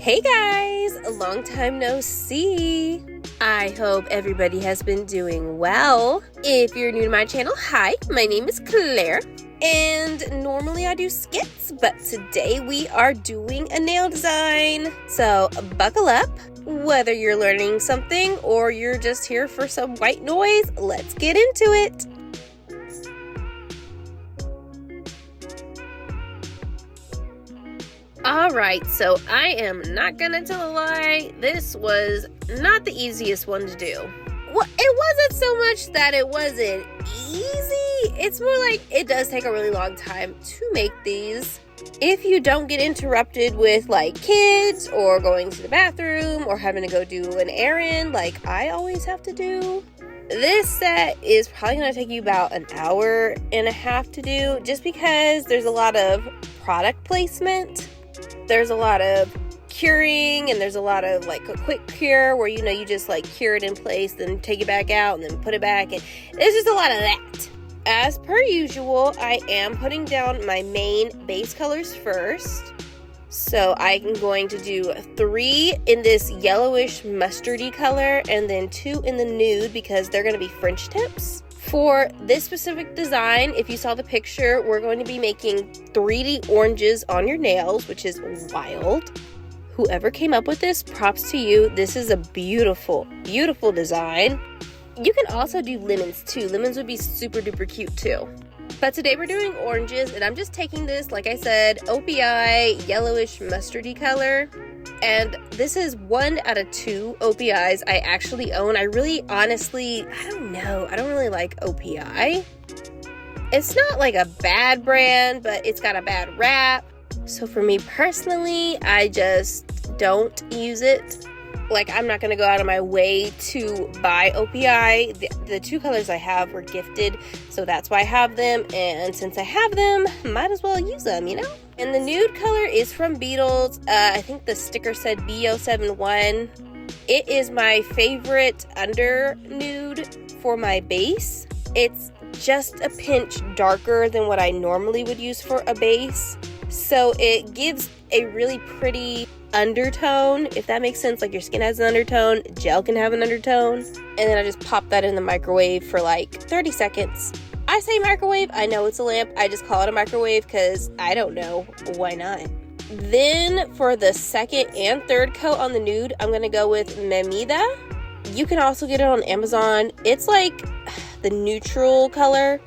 Hey guys, long time no see. I hope everybody has been doing well. If you're new to my channel, hi, my name is Claire. And normally I do skits, but today we are doing a nail design. So buckle up. Whether you're learning something or you're just here for some white noise, let's get into it. Alright, so I am not gonna tell a lie. This was not the easiest one to do. Well, it wasn't so much that it wasn't easy. It's more like it does take a really long time to make these. If you don't get interrupted with like kids or going to the bathroom or having to go do an errand like I always have to do, this set is probably going to take you about an hour and a half to do, just because there's a lot of product placement. There's a lot of curing, and there's a lot of like a quick cure where you just like cure it in place, then take it back out and then put it back, and there's just a lot of that. As per usual, I am putting down my main base colors first. So I'm going to do 3 in this yellowish mustardy color and then 2 in the nude because they're going to be French tips. For this specific design, if you saw the picture, we're going to be making 3D oranges on your nails, which is wild. Whoever came up with this, props to you. This is a beautiful, beautiful design. You can also do lemons too. Lemons would be super duper cute too. But today we're doing oranges, and I'm just taking this, like I said, OPI yellowish mustardy color. And this is 1 out of 2 OPIs I actually own. I really, honestly, I don't know. I don't really like OPI. It's not like a bad brand, but it's got a bad rap. So for me personally, I just don't use it. Like, I'm not going to go out of my way to buy OPI. The 2 colors I have were gifted, so that's why I have them. And since I have them, might as well use them, And the nude color is from Beetles. I think the sticker said B071. It is my favorite under nude for my base. It's just a pinch darker than what I normally would use for a base. So it gives a really pretty undertone, if that makes sense. Like, your skin has an undertone, gel can have an undertone. And then I just pop that in the microwave for like 30 seconds. I say microwave, I know it's a lamp, I just call it a microwave because I don't know, why not? Then for the second and third coat on the nude, I'm going to go with Memida. You can also get it on Amazon. It's like the neutral color.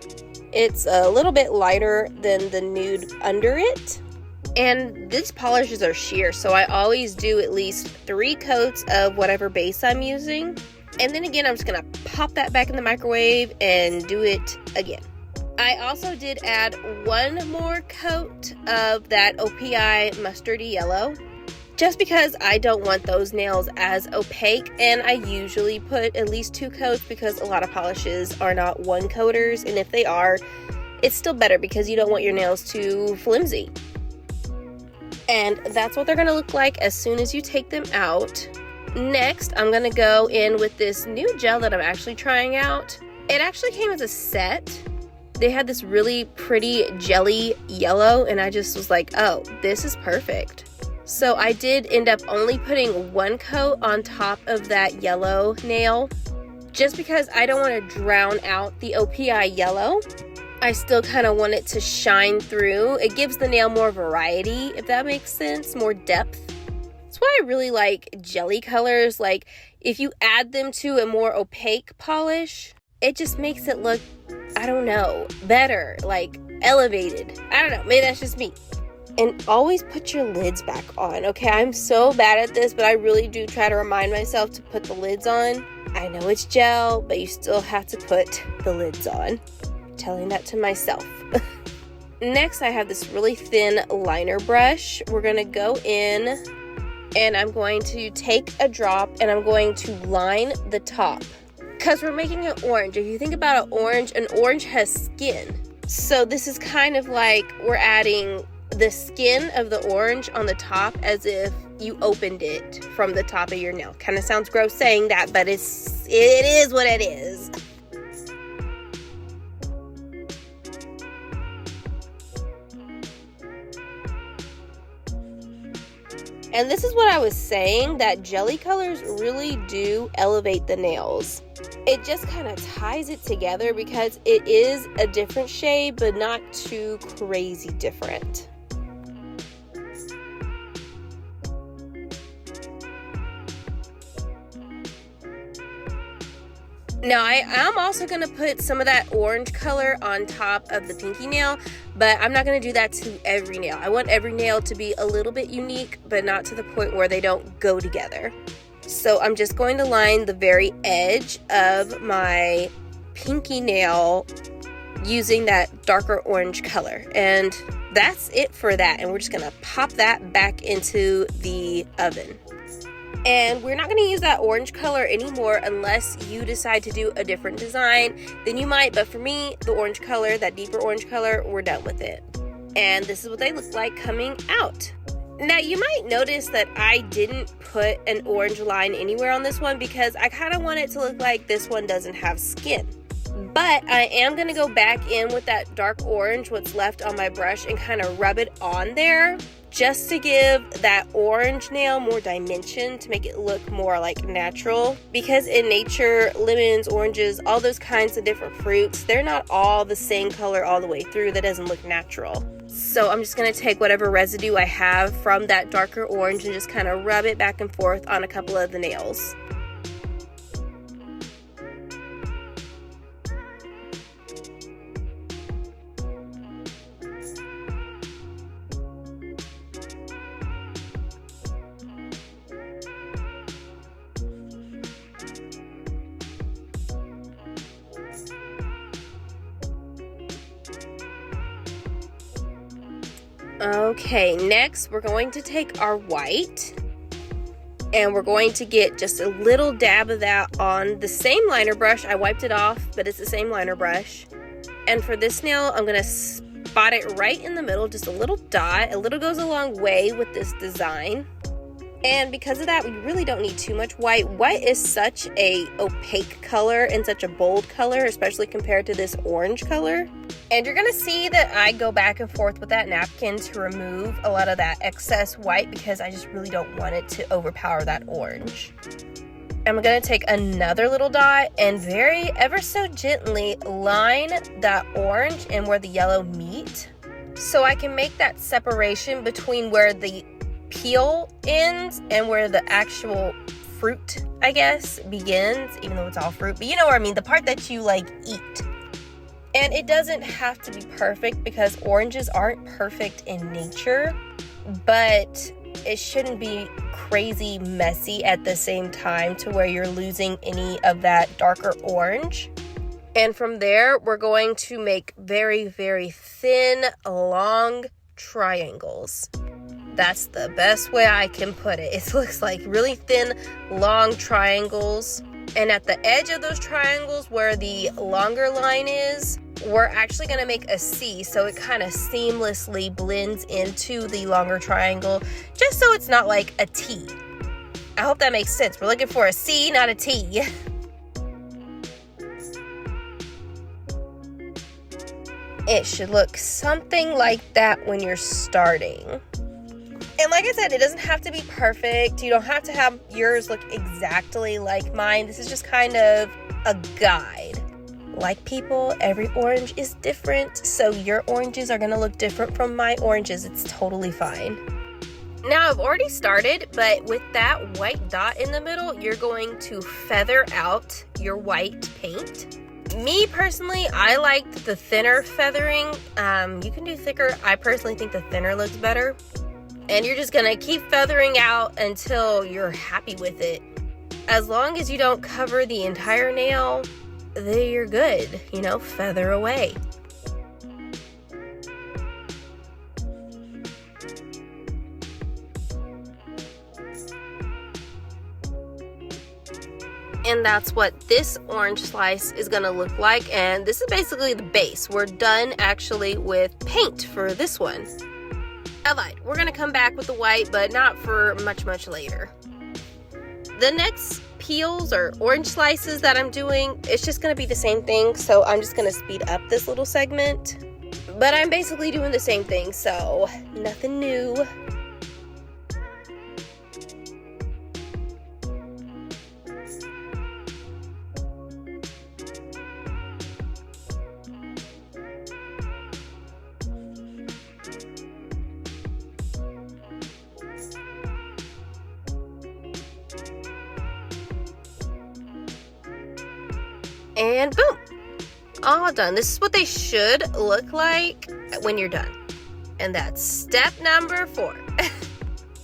It's a little bit lighter than the nude under it. And these polishes are sheer, so I always do at least 3 coats of whatever base I'm using. And then again, I'm just going to pop that back in the microwave and do it again. I also did add 1 more coat of that OPI mustardy yellow, just because I don't want those nails as opaque, and I usually put at least 2 coats because a lot of polishes are not 1 coaters, and if they are, it's still better because you don't want your nails too flimsy. And that's what they're going to look like as soon as you take them out. Next, I'm going to go in with this new gel that I'm actually trying out. It actually came as a set. They had this really pretty jelly yellow, and I just was like, oh, this is perfect. So I did end up only putting 1 coat on top of that yellow nail, just because I don't want to drown out the OPI yellow. I still kind of want it to shine through. It gives the nail more variety, if that makes sense, more depth. That's why I really like jelly colors. Like, if you add them to a more opaque polish, it just makes it look, I don't know, better, like elevated. I don't know, maybe that's just me. And always put your lids back on, okay? I'm so bad at this, but I really do try to remind myself to put the lids on. I know it's gel, but you still have to put the lids on. I'm telling that to myself. Next, I have this really thin liner brush. We're gonna go in, and I'm going to take a drop, and I'm going to line the top. Because we're making an orange. If you think about an orange has skin. So this is kind of like we're adding the skin of the orange on the top as if you opened it from the top of your nail. Kind of sounds gross saying that, but it is what it is. And this is what I was saying, that jelly colors really do elevate the nails. It just kind of ties it together because it is a different shade, but not too crazy different. Now, I am also going to put some of that orange color on top of the pinky nail, but I'm not going to do that to every nail. I want every nail to be a little bit unique, but not to the point where they don't go together. So I'm just going to line the very edge of my pinky nail using that darker orange color. And that's it for that. And we're just going to pop that back into the oven. And we're not going to use that orange color anymore unless you decide to do a different design. Then you might, but for me, the orange color, that deeper orange color, we're done with it. And this is what they look like coming out. Now, you might notice that I didn't put an orange line anywhere on this one because I kind of want it to look like this one doesn't have skin. But I am going to go back in with that dark orange, what's left on my brush, and kind of rub it on there just to give that orange nail more dimension, to make it look more like natural. Because in nature, lemons, oranges, all those kinds of different fruits, they're not all the same color all the way through. That doesn't look natural. So I'm just going to take whatever residue I have from that darker orange and just kind of rub it back and forth on a couple of the nails. Okay, next we're going to take our white and we're going to get just a little dab of that on the same liner brush. I wiped it off, but it's the same liner brush. And for this nail, I'm going to spot it right in the middle, just a little dot. A little goes a long way with this design. And because of that, we really don't need too much white. White is such a opaque color and such a bold color, especially compared to this orange color. And you're gonna see that I go back and forth with that napkin to remove a lot of that excess white because I just really don't want it to overpower that orange. I'm gonna take another little dot and ever so gently line that orange and where the yellow meet, so I can make that separation between where the peel ends and where the actual fruit, I guess, begins, even though it's all fruit, but you know what I mean, the part that you like eat. And it doesn't have to be perfect because oranges aren't perfect in nature, but it shouldn't be crazy messy at the same time to where you're losing any of that darker orange. And from there, we're going to make very, very thin, long triangles. That's the best way I can put it. It looks like really thin, long triangles. And at the edge of those triangles where the longer line is, we're actually going to make a C, so it kind of seamlessly blends into the longer triangle, just so it's not like a T. I hope that makes sense. We're looking for a C, not a T. It should look something like that when you're starting. And like I said, it doesn't have to be perfect. You don't have to have yours look exactly like mine. This is just kind of a guide. Like people, every orange is different. So your oranges are going to look different from my oranges. It's totally fine. Now I've already started, but with that white dot in the middle, you're going to feather out your white paint. Me personally, I liked the thinner feathering. You can do thicker. I personally think the thinner looks better. And you're just gonna keep feathering out until you're happy with it. As long as you don't cover the entire nail, then you're good. You know, feather away. And that's what this orange slice is gonna look like. And this is basically the base. We're done actually with paint for this one. I lied. We're gonna come back with the white, but not for much later. The next peels or orange slices that I'm doing, it's just gonna be the same thing, so I'm just gonna speed up this little segment. But I'm basically doing the same thing, so nothing new. And boom, all done. This is what they should look like when you're done. And that's step number 4.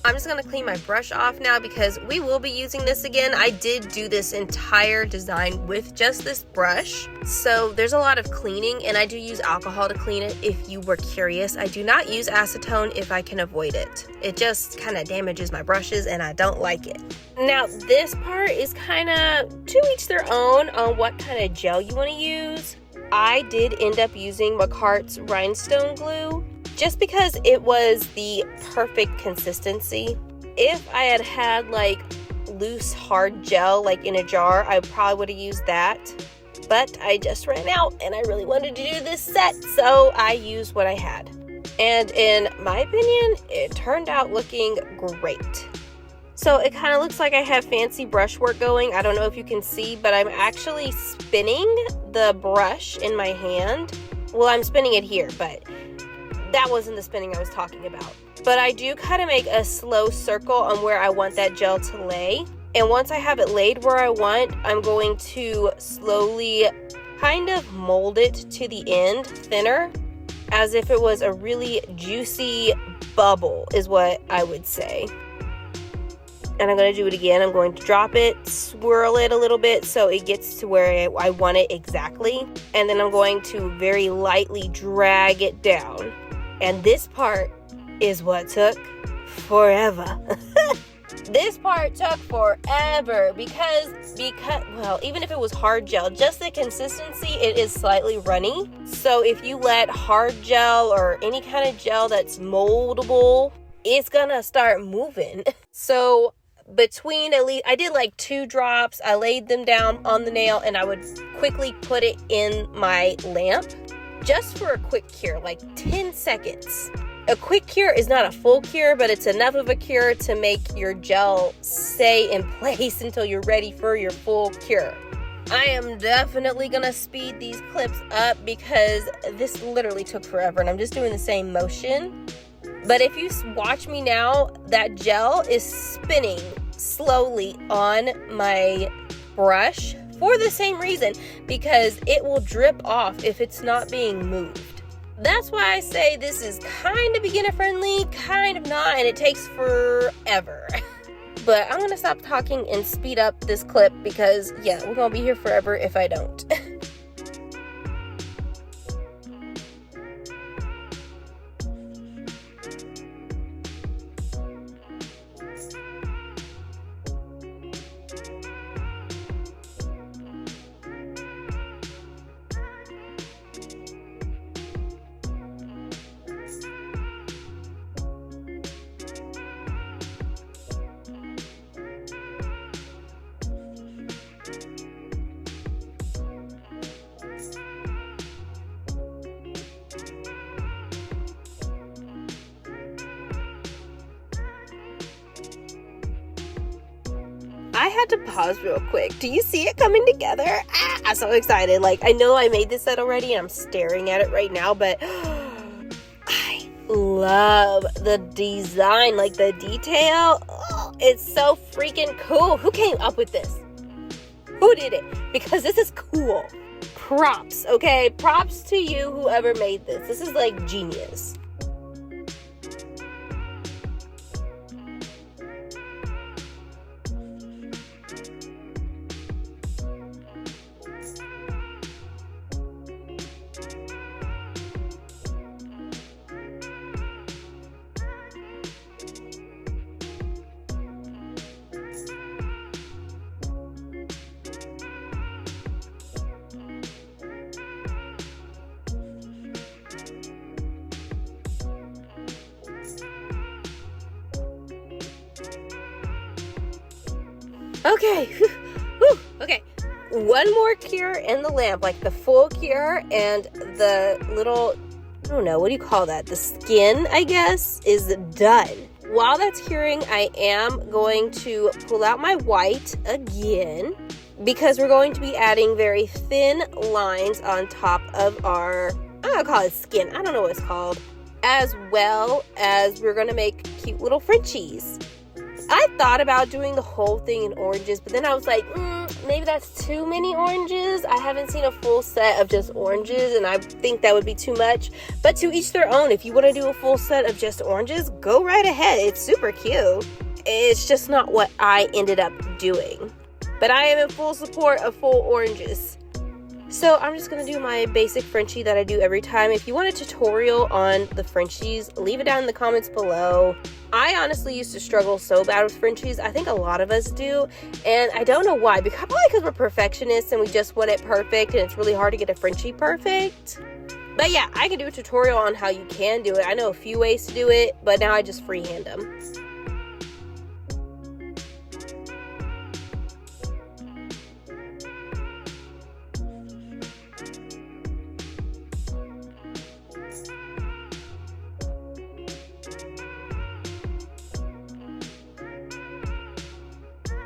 I'm just gonna clean my brush off now because we will be using this again. I did do this entire design with just this brush, so there's a lot of cleaning, and I do use alcohol to clean it if you were curious. I do not use acetone if I can avoid it. It just kind of damages my brushes and I don't like it. Now this part is kind of to each their own on what kind of gel you want to use. I did end up using McCart's rhinestone glue, just because it was the perfect consistency. If I had had like loose hard gel like in a jar, I probably would have used that, but I just ran out and I really wanted to do this set, so I used what I had. And in my opinion, it turned out looking great. So it kind of looks like I have fancy brush work going. I don't know if you can see, but I'm actually spinning the brush in my hand. Well, I'm spinning it here, but that wasn't the spinning I was talking about. But I do kind of make a slow circle on where I want that gel to lay. And once I have it laid where I want, I'm going to slowly kind of mold it to the end thinner, as if it was a really juicy bubble is what I would say. And I'm going to do it again. I'm going to drop it, swirl it a little bit so it gets to where I want it exactly. And then I'm going to very lightly drag it down. And this part is what took forever. This part took forever because, well, even if it was hard gel, just the consistency, it is slightly runny. So if you let hard gel or any kind of gel that's moldable, it's gonna start moving. So between at least, I did like 2 drops, I laid them down on the nail and I would quickly put it in my lamp just for a quick cure, like 10 seconds. A quick cure is not a full cure, but it's enough of a cure to make your gel stay in place until you're ready for your full cure. I am definitely gonna speed these clips up because this literally took forever and I'm just doing the same motion. But if you watch me now, that gel is spinning slowly on my brush for the same reason, because it will drip off if it's not being moved. That's why I say this is kind of beginner friendly, kind of not, and it takes forever. But I'm gonna stop talking and speed up this clip because, yeah, we're gonna be here forever if I don't. I had to pause real quick. Do you see it coming together? I'm so excited. Like, I know I made this set already and I'm staring at it right now, but I love the design, like the detail. Oh, it's so freaking cool. Who came up with this? Who did it? Because this is cool. Props, okay? Props to you, whoever made this. This is like genius. Okay, whew. Okay, one more cure in the lamp, like the full cure, and the little, I don't know, what do you call that? The skin, I guess, is done. While that's curing, I am going to pull out my white again, because we're going to be adding very thin lines on top of our, I'm gonna call it skin, I don't know what it's called, as well as we're gonna make cute little Frenchies. I thought about doing the whole thing in oranges, but then I was like, maybe that's too many oranges. I haven't seen a full set of just oranges, and I think that would be too much. But to each their own. If you want to do a full set of just oranges, go right ahead. It's super cute. It's just not what I ended up doing. But I am in full support of full oranges. So I'm just going to do my basic Frenchie that I do every time. If you want a tutorial on the Frenchies, leave it down in the comments below. I honestly used to struggle so bad with Frenchies. I think a lot of us do. And I don't know why. Probably because we're perfectionists and we just want it perfect. And it's really hard to get a Frenchie perfect. But yeah, I can do a tutorial on how you can do it. I know a few ways to do it, but now I just freehand them.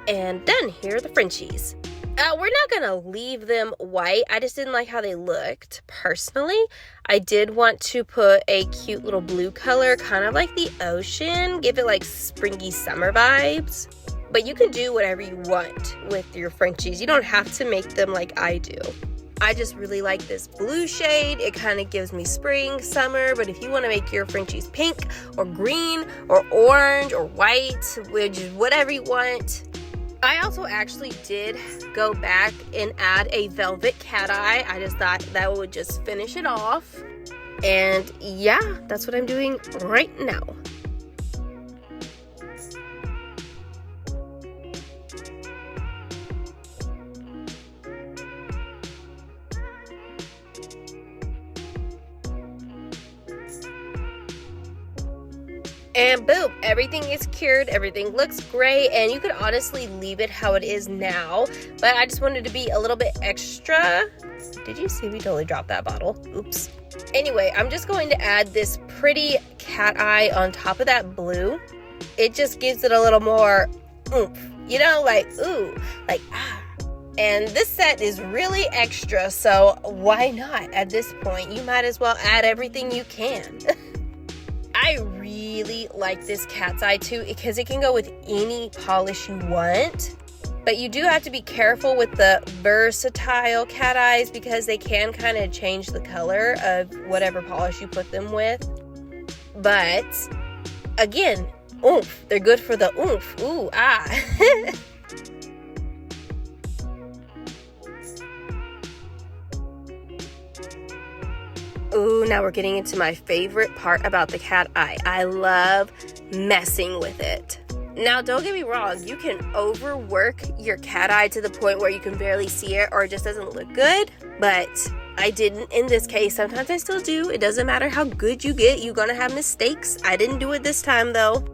And done. Here are the Frenchies. We're not gonna leave them white. I just didn't like how they looked personally. I did want to put a cute little blue color, kind of like the ocean, give it like springy summer vibes. But you can do whatever you want with your Frenchies. You don't have to make them like I do. I just really like this blue shade. It kind of gives me spring, summer, but if you want to make your Frenchies pink or green or orange or white, which is whatever you want. I also actually did go back and add a velvet cat eye. I just thought that would just finish it off. And yeah, that's what I'm doing right now. And boom, everything is cured, everything looks great, and you could honestly leave it how it is now, but I just wanted to be a little bit extra. Did you see me totally dropped that bottle? Oops. Anyway, I'm just going to add this pretty cat eye on top of that blue. It just gives it a little more oomph, you know, like ooh, like ah. And this set is really extra, so why not? At this point, you might as well add everything you can. I really like this cat's eye too because it can go with any polish you want. But you do have to be careful with the versatile cat eyes because they can kind of change the color of whatever polish you put them with. But again, oomph. They're good for the oomph. Ooh, ah. Ooh, now we're getting into my favorite part about the cat eye. I love messing with it. Now, don't get me wrong. You can overwork your cat eye to the point where you can barely see it or it just doesn't look good. But I didn't in this case. Sometimes I still do. It doesn't matter how good you get. You're going to have mistakes. I didn't do it this time, though.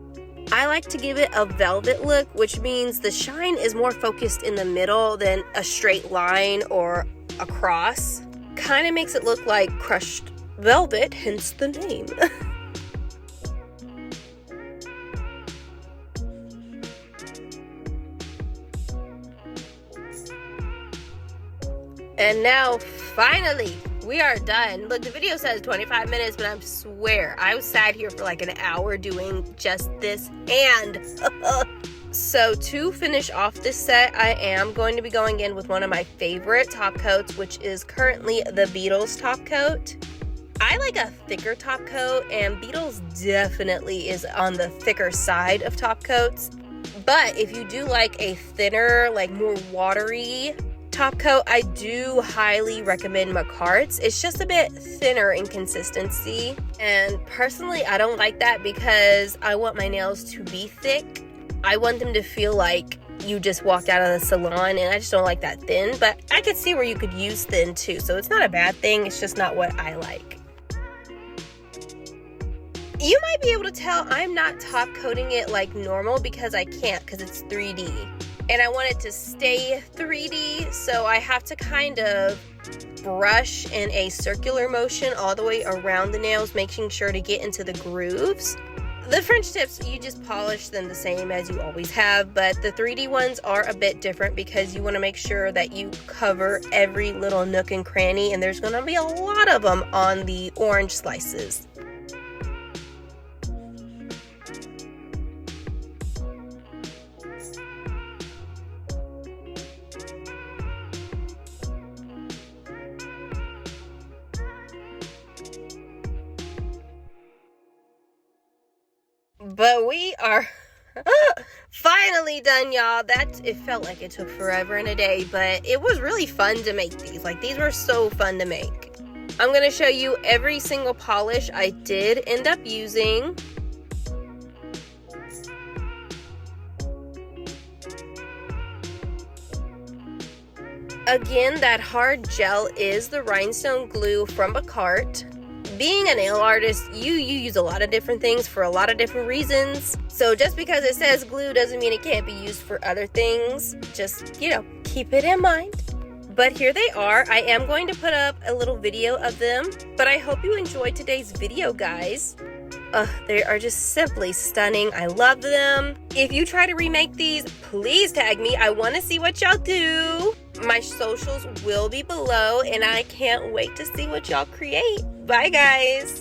I like to give it a velvet look, which means the shine is more focused in the middle than a straight line or across. Kind of makes it look like crushed velvet, hence the name. And now, finally, we are done. Look, the video says 25 minutes, but I swear, I was sat here for like an hour doing just this and... So to finish off this set, I am going to be going in with one of my favorite top coats, which is currently the Beetles top coat. I like a thicker top coat, and Beetles definitely is on the thicker side of top coats. But if you do like a thinner, like more watery top coat, I do highly recommend Macart's. It's just a bit thinner in consistency. And personally, I don't like that because I want my nails to be thick. I want them to feel like you just walked out of the salon, and I just don't like that thin. But I could see where you could use thin too, so it's not a bad thing. It's just not what I like. You might be able to tell I'm not top coating it like normal because I can't, because it's 3D. And I want it to stay 3D, so I have to kind of brush in a circular motion all the way around the nails, making sure to get into the grooves. The French tips, you just polish them the same as you always have, but the 3D ones are a bit different because you want to make sure that you cover every little nook and cranny, and there's going to be a lot of them on the orange slices. But we are finally done, y'all. It felt like it took forever and a day, but it was really fun to make these. Like, these were so fun to make. I'm going to show you every single polish I did end up using. Again, that hard gel is the rhinestone glue from Bacart. Being a nail artist, you use a lot of different things for a lot of different reasons. So just because it says glue doesn't mean it can't be used for other things. Just, keep it in mind. But here they are. I am going to put up a little video of them. But I hope you enjoyed today's video, guys. They are just simply stunning. I love them. If you try to remake these, please tag me. I want to see what y'all do. My socials will be below, and I can't wait to see what y'all create. Bye, guys.